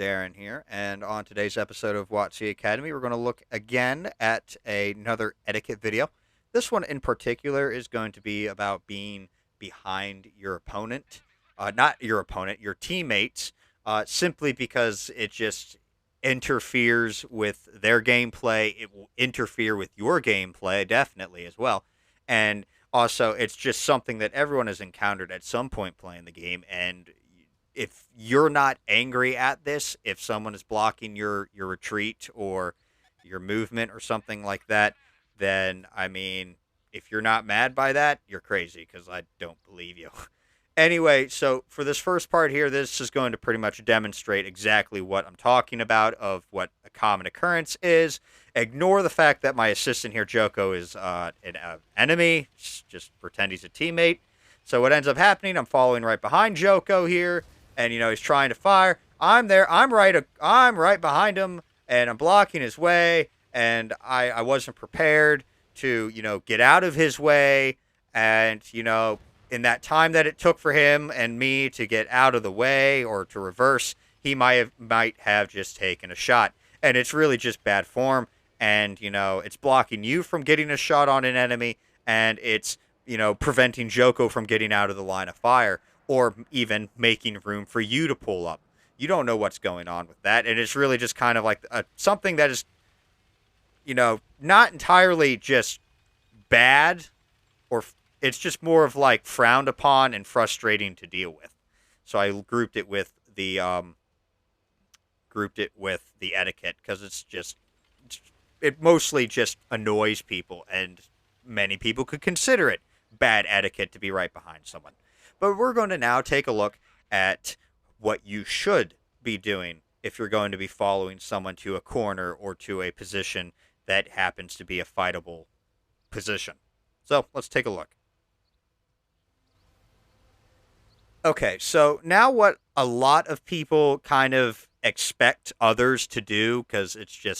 Darren here, and on today's episode of WotC Academy, we're going to look again at another etiquette video. This one in particular is going to be about being behind your opponent, not your opponent, your teammates, simply because it just interferes with their gameplay. It will interfere with your gameplay, definitely, as well. And also, it's just something that everyone has encountered at some point playing the game, and if you're not angry at this, if someone is blocking your retreat or your movement or something like that, then I mean, if you're not mad by that, you're crazy because I don't believe you. Anyway, so for this first part here, this is going to pretty much demonstrate exactly what I'm talking about of what a common occurrence is. Ignore the fact that my assistant here, Joko, is an enemy. Just pretend he's a teammate. So what ends up happening, I'm following right behind Joko here, and he's trying to fire. I'm there. I'm right behind him, and I'm blocking his way. And I wasn't prepared to get out of his way, and in that time that it took for him and me to get out of the way or to reverse, he might have just taken a shot, and it's really just bad form. And it's blocking you from getting a shot on an enemy, and it's preventing Joko from getting out of the line of fire, or even making room for you to pull up. You don't know what's going on with that, and it's really just kind of like something that is, not entirely just bad, or it's just more of like frowned upon and frustrating to deal with. So I grouped it with the etiquette because it mostly just annoys people, and many people could consider it bad etiquette to be right behind someone. But we're going to now take a look at what you should be doing if you're going to be following someone to a corner or to a position that happens to be a fightable position. So let's take a look. Okay, so now what a lot of people kind of expect others to do, because it's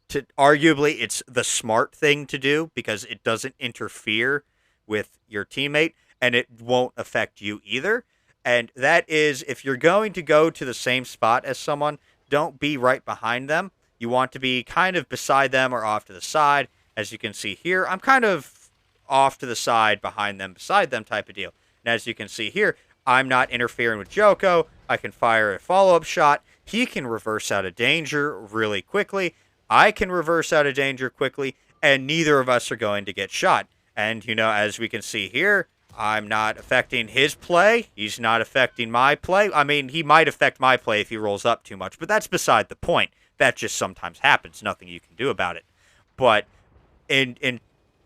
the smart thing to do because it doesn't interfere with your teammate and it won't affect you either. And that is, if you're going to go to the same spot as someone, don't be right behind them. You want to be kind of beside them or off to the side. As you can see here, I'm kind of off to the side, behind them, beside them type of deal. And as you can see here, I'm not interfering with Joko. I can fire a follow-up shot. He can reverse out of danger really quickly. I can reverse out of danger quickly, and neither of us are going to get shot. And, as we can see here, I'm not affecting his play. He's not affecting my play. I mean, he might affect my play if he rolls up too much, but that's beside the point. That just sometimes happens. Nothing you can do about it. But in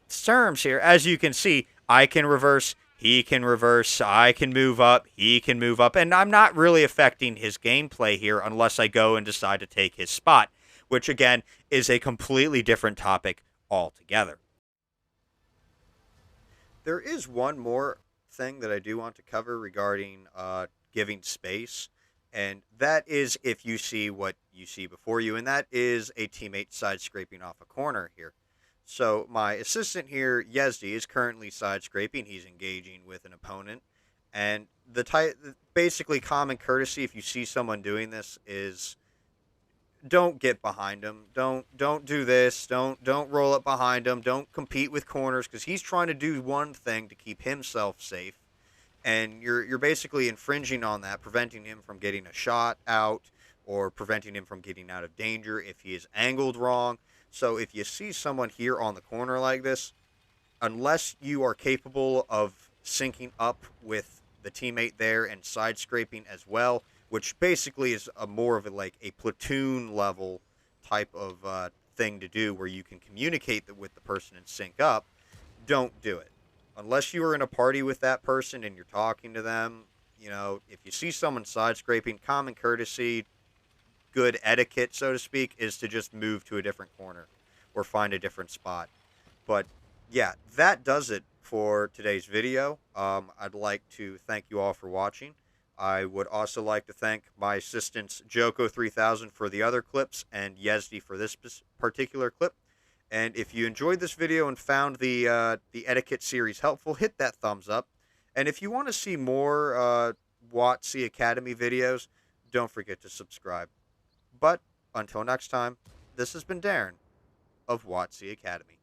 terms here, as you can see, I can reverse, he can reverse, I can move up, he can move up, and I'm not really affecting his gameplay here unless I go and decide to take his spot, which again is a completely different topic altogether. There is one more thing that I do want to cover regarding giving space, and that is if you see what you see before you, and that is a teammate side scraping off a corner here. So my assistant here, Yezdi, is currently side scraping. He's engaging with an opponent, and basically common courtesy if you see someone doing this is don't get behind him. Don't do this. Don't roll up behind him. Don't compete with corners because he's trying to do one thing to keep himself safe, and you're basically infringing on that, preventing him from getting a shot out or preventing him from getting out of danger if he is angled wrong. So if you see someone here on the corner like this, unless you are capable of syncing up with the teammate there and side scraping as well, which basically is more of a platoon level type of thing to do where you can communicate with the person and sync up, don't do it. Unless you are in a party with that person and you're talking to them, if you see someone side scraping, common courtesy, good etiquette, so to speak, is to just move to a different corner or find a different spot. But yeah, that does it for today's video. I'd like to thank you all for watching. I would also like to thank my assistants Joko3000 for the other clips and Yezdi for this particular clip. And if you enjoyed this video and found the etiquette series helpful, hit that thumbs up. And if you want to see more WotC Academy videos, don't forget to subscribe. But until next time, this has been Darren of Watsy Academy.